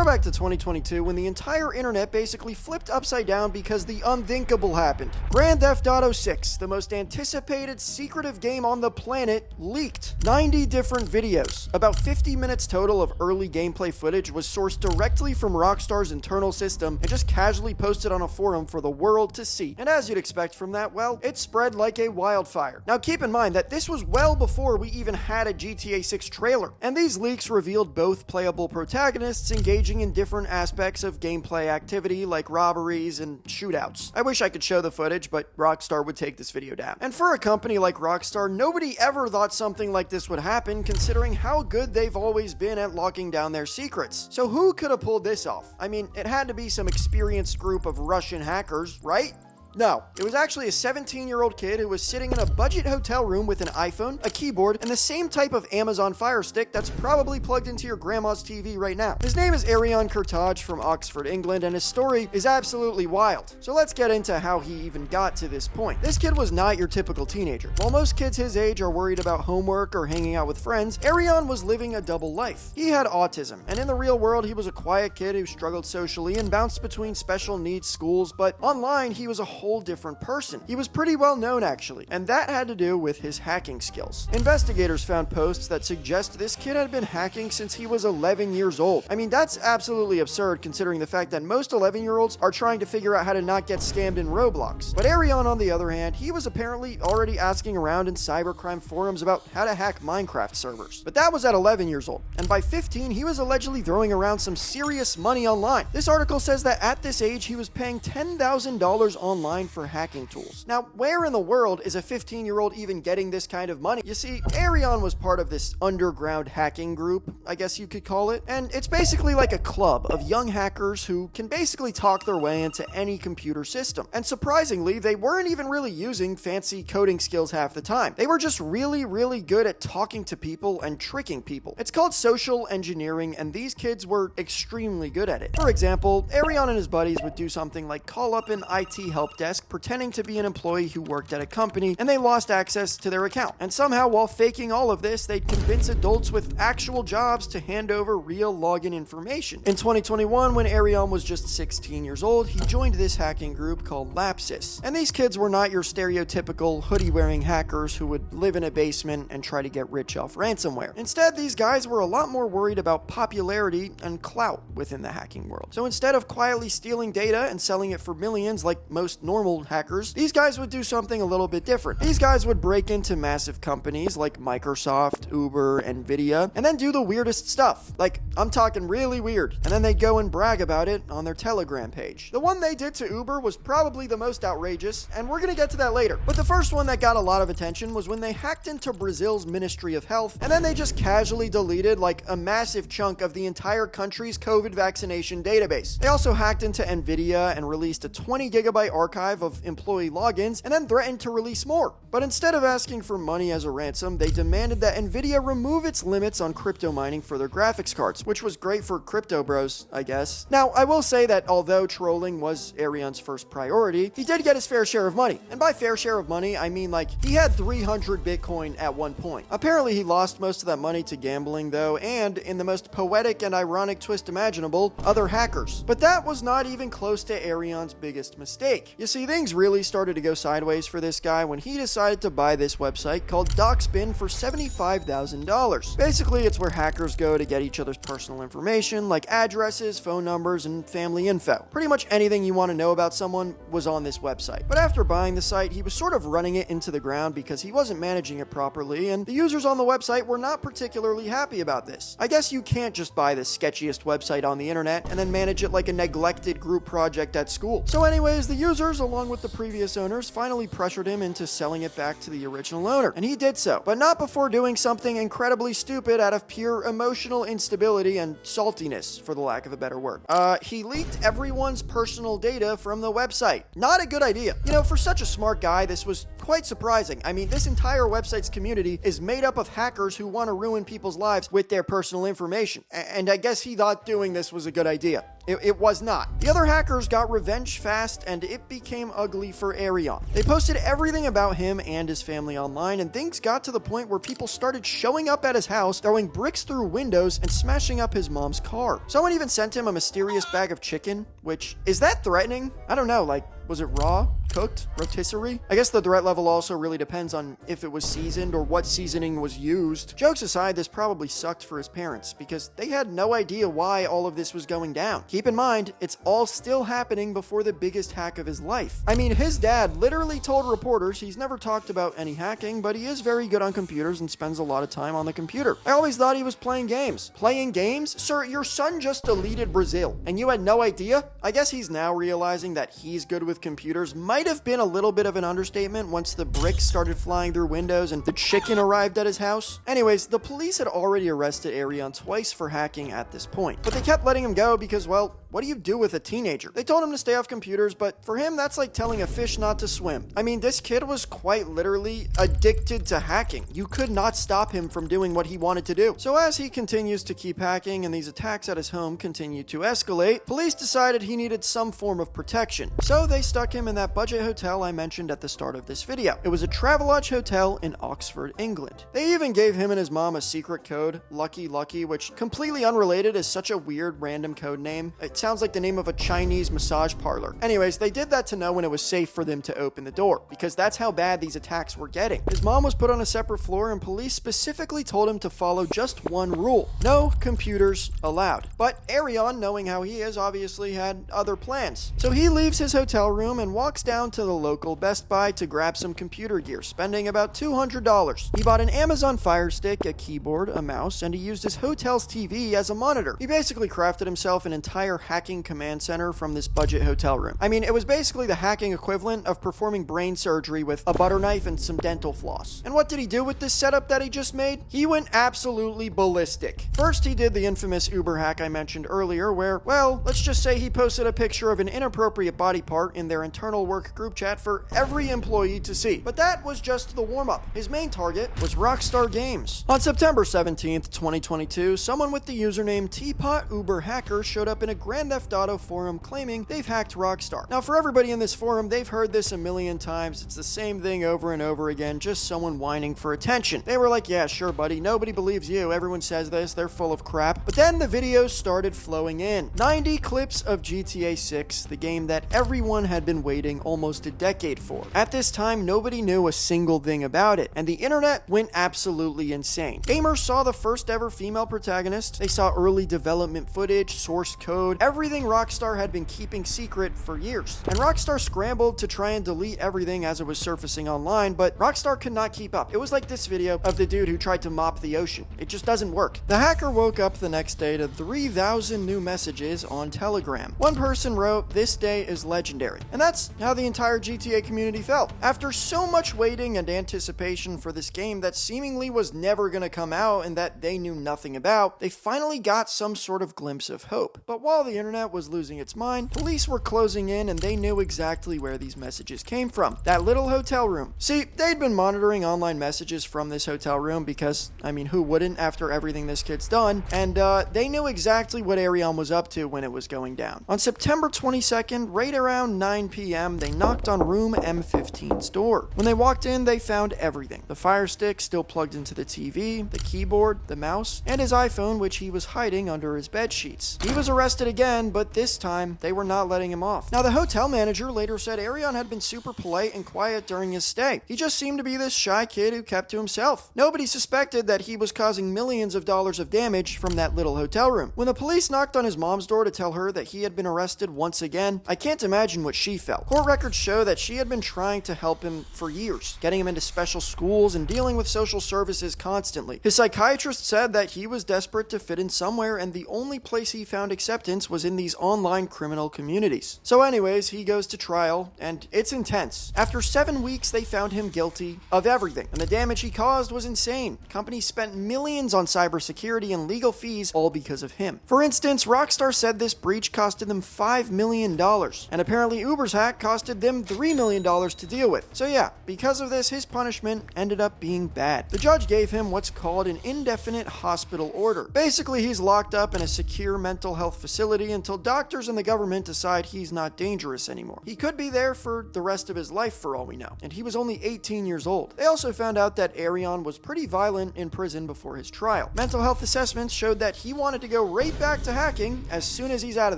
back to 2022 when the entire internet basically flipped upside down because the unthinkable happened. Grand Theft Auto 6, the most anticipated secretive game on the planet, leaked. 90 different videos, about 50 minutes total of early gameplay footage, was sourced directly from Rockstar's internal system and just casually posted on a forum for the world to see. And as you'd expect from that, well, it spread like a wildfire. Now keep in mind that this was well before we even had a GTA 6 trailer, and these leaks revealed both playable protagonists engaging in different aspects of gameplay activity like robberies and shootouts. I wish I could show the footage, but Rockstar would take this video down. And for a company like Rockstar, nobody ever thought something like this would happen, considering how good they've always been at locking down their secrets. So who could have pulled this off? I mean, it had to be some experienced group of Russian hackers, right? No, it was actually a 17-year-old kid who was sitting in a budget hotel room with an iPhone, a keyboard, and the same type of Amazon Fire Stick that's probably plugged into your grandma's TV right now. His name is Arion Kurtaj from Oxford, England, and his story is absolutely wild. So let's get into how he even got to this point. This kid was not your typical teenager. While most kids his age are worried about homework or hanging out with friends, Arion was living a double life. He had autism, and in the real world, he was a quiet kid who struggled socially and bounced between special needs schools, but online, he was a whole different person. He was pretty well known actually, and that had to do with his hacking skills. Investigators found posts that suggest this kid had been hacking since he was 11 years old. I mean, that's absolutely absurd considering the fact that most 11-year-olds are trying to figure out how to not get scammed in Roblox. But Arion, on the other hand, he was apparently already asking around in cybercrime forums about how to hack Minecraft servers. But that was at 11 years old, and by 15, he was allegedly throwing around some serious money online. This article says that at this age, he was paying $10,000 online for hacking tools. Now, where in the world is a 15-year-old even getting this kind of money? You see, Arion was part of this underground hacking group, I guess you could call it, and it's basically like a club of young hackers who can basically talk their way into any computer system. And surprisingly, they weren't even really using fancy coding skills half the time. They were just really, really good at talking to people and tricking people. It's called social engineering, and these kids were extremely good at it. For example, Arion and his buddies would do something like call up an IT help desk pretending to be an employee who worked at a company and they lost access to their account. And somehow, while faking all of this, they'd convince adults with actual jobs to hand over real login information. In 2021, when Arion was just 16 years old, he joined this hacking group called Lapsus. And these kids were not your stereotypical hoodie-wearing hackers who would live in a basement and try to get rich off ransomware. Instead, these guys were a lot more worried about popularity and clout within the hacking world. So instead of quietly stealing data and selling it for millions like most normal hackers, these guys would do something a little bit different. These guys would break into massive companies like Microsoft, Uber, Nvidia, and then do the weirdest stuff. Like, I'm talking really weird. And then they'd go and brag about it on their Telegram page. The one they did to Uber was probably the most outrageous, and we're gonna get to that later. But the first one that got a lot of attention was when they hacked into Brazil's Ministry of Health, and then they just casually deleted like a massive chunk of the entire country's COVID vaccination database. They also hacked into Nvidia and released a 20 gigabyte archive of employee logins and then threatened to release more. But instead of asking for money as a ransom, they demanded that Nvidia remove its limits on crypto mining for their graphics cards, which was great for crypto bros, I guess. Now, I will say that although trolling was Arion's first priority, he did get his fair share of money. And by fair share of money, I mean like he had 300 Bitcoin at one point. Apparently, he lost most of that money to gambling though, and in the most poetic and ironic twist imaginable, other hackers. But that was not even close to Arion's biggest mistake. You see, things really started to go sideways for this guy when he decided to buy this website called Doxbin for $75,000. Basically, it's where hackers go to get each other's personal information like addresses, phone numbers, and family info. Pretty much anything you want to know about someone was on this website. But after buying the site, he was sort of running it into the ground because he wasn't managing it properly, and the users on the website were not particularly happy about this. I guess you can't just buy the sketchiest website on the internet and then manage it like a neglected group project at school. So anyways, the users, along with the previous owners, finally pressured him into selling it back to the original owner, and he did so, but not before doing something incredibly stupid out of pure emotional instability and saltiness, for the lack of a better word. He leaked everyone's personal data from the website. Not a good idea. You know, for such a smart guy, this was quite surprising. I mean, this entire website's community is made up of hackers who want to ruin people's lives with their personal information, and I guess he thought doing this was a good idea. It was not. The other hackers got revenge fast, and it became became ugly for Arion. They posted everything about him and his family online, and things got to the point where people started showing up at his house, throwing bricks through windows, and smashing up his mom's car. Someone even sent him a mysterious bag of chicken, which, is that threatening? I don't know, like, was it raw? Cooked? Rotisserie? I guess the threat level also really depends on if it was seasoned or what seasoning was used. Jokes aside, this probably sucked for his parents because they had no idea why all of this was going down. Keep in mind, it's all still happening before the biggest hack of his life. I mean, his dad literally told reporters he's never talked about any hacking, but he is very good on computers and spends a lot of time on the computer. I always thought he was playing games. Playing games? Sir, your son just deleted Brazil, and you had no idea? I guess he's now realizing that he's good with computers might have been a little bit of an understatement once the bricks started flying through windows and the chicken arrived at his house. Anyways, the police had already arrested Arion twice for hacking at this point, but they kept letting him go because, well, what do you do with a teenager? They told him to stay off computers, but for him, that's like telling a fish not to swim. I mean, this kid was quite literally addicted to hacking. You could not stop him from doing what he wanted to do. So as he continues to keep hacking and these attacks at his home continue to escalate, police decided he needed some form of protection. So they stuck him in that budget hotel I mentioned at the start of this video. It was a Travelodge hotel in Oxford, England. They even gave him and his mom a secret code, Lucky Lucky, which completely unrelated is such a weird random code name. It sounds like the name of a Chinese massage parlor. Anyways, they did that to know when it was safe for them to open the door, because that's how bad these attacks were getting. His mom was put on a separate floor and police specifically told him to follow just one rule: no computers allowed. But Arion, knowing how he is, obviously had other plans. So he leaves his hotel room and walks down to the local Best Buy to grab some computer gear, spending about $200. He bought an Amazon Fire Stick, a keyboard, a mouse, and he used his hotel's TV as a monitor. He basically crafted himself an entire hacking command center from this budget hotel room. I mean, it was basically the hacking equivalent of performing brain surgery with a butter knife and some dental floss. And what did he do with this setup that he just made? He went absolutely ballistic. First, he did the infamous Uber hack I mentioned earlier, where, well, let's just say he posted a picture of an inappropriate body part in their internal work group chat for every employee to see. But that was just the warm-up. His main target was Rockstar Games. On September 17th, 2022, someone with the username Teapot Uber Hacker showed up in a Grand Theft Auto forum claiming they've hacked Rockstar. Now, for everybody in this forum, they've heard this a million times. It's the same thing over and over again, just someone whining for attention. They were like, yeah, sure, buddy, nobody believes you. Everyone says this. They're full of crap. But then the videos started flowing in. 90 clips of GTA 6, the game that everyone had been waiting almost a decade for. At this time, nobody knew a single thing about it, and the internet went absolutely insane. Gamers saw the first ever female protagonist. They saw early development footage, source code, everything Rockstar had been keeping secret for years. And Rockstar scrambled to try and delete everything as it was surfacing online, but Rockstar could not keep up. It was like this video of the dude who tried to mop the ocean. It just doesn't work. The hacker woke up the next day to 3,000 new messages on Telegram. One person wrote, "This day is legendary." And that's how the entire GTA community felt. After so much waiting and anticipation for this game that seemingly was never going to come out and that they knew nothing about, they finally got some sort of glimpse of hope. But while the internet was losing its mind, police were closing in and they knew exactly where these messages came from. That little hotel room. See, they'd been monitoring online messages from this hotel room because, I mean, who wouldn't after everything this kid's done? And they knew exactly what Arion was up to when it was going down. On September 22nd, right around 9 p.m., they knocked on room M15's door. When they walked in, they found everything. The Fire Stick still plugged into the TV, the keyboard, the mouse, and his iPhone, which he was hiding under his bed sheets. He was arrested again, but this time, they were not letting him off. Now, the hotel manager later said Arion had been super polite and quiet during his stay. He just seemed to be this shy kid who kept to himself. Nobody suspected that he was causing millions of dollars of damage from that little hotel room. When the police knocked on his mom's door to tell her that he had been arrested once again, I can't imagine what she felt. Court records show that she had been trying to help him for years, getting him into special schools and dealing with social services constantly. His psychiatrist said that he was desperate to fit in somewhere, and the only place he found acceptance was in these online criminal communities. So anyways, he goes to trial, and it's intense. After 7 weeks, they found him guilty of everything, and the damage he caused was insane. Companies spent millions on cybersecurity and legal fees, all because of him. For instance, Rockstar said this breach costed them $5 million, and apparently Uber's hack costed them $3 million to deal with. So yeah, because of this, his punishment ended up being bad. The judge gave him what's called an indefinite hospital order. Basically, he's locked up in a secure mental health facility facility until doctors and the government decide he's not dangerous anymore. He could be there for the rest of his life for all we know, and he was only 18 years old. They also found out that Arion was pretty violent in prison before his trial. Mental health assessments showed that he wanted to go right back to hacking as soon as he's out of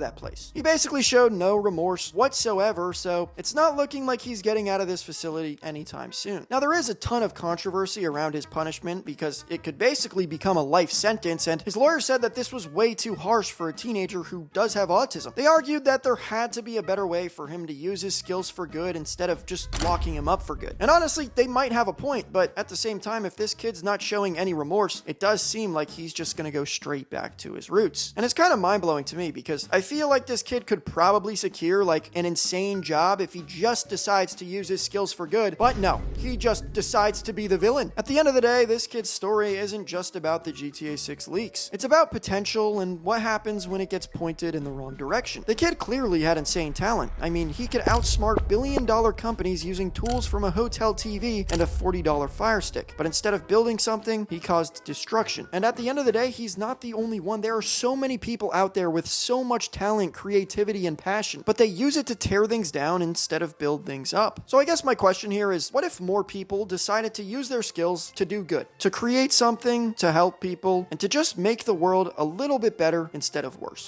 that place. He basically showed no remorse whatsoever, so it's not looking like he's getting out of this facility anytime soon. Now, there is a ton of controversy around his punishment because it could basically become a life sentence, and his lawyer said that this was way too harsh for a teenager who does have autism. They argued that there had to be a better way for him to use his skills for good instead of just locking him up for good. And honestly, they might have a point, but at the same time, if this kid's not showing any remorse, it does seem like he's just gonna go straight back to his roots. And it's kind of mind-blowing to me because I feel like this kid could probably secure like an insane job if he just decides to use his skills for good, but no, he just decides to be the villain. At the end of the day, this kid's story isn't just about the GTA 6 leaks. It's about potential and what happens when it gets pointed in the wrong direction. The kid clearly had insane talent. I mean, he could outsmart billion-dollar companies using tools from a hotel TV and a $40 Fire Stick. But instead of building something, he caused destruction. And at the end of the day, he's not the only one. There are so many people out there with so much talent, creativity, and passion, but they use it to tear things down instead of build things up. So I guess my question here is, what if more people decided to use their skills to do good, to create something, to help people, and to just make the world a little bit better instead of worse?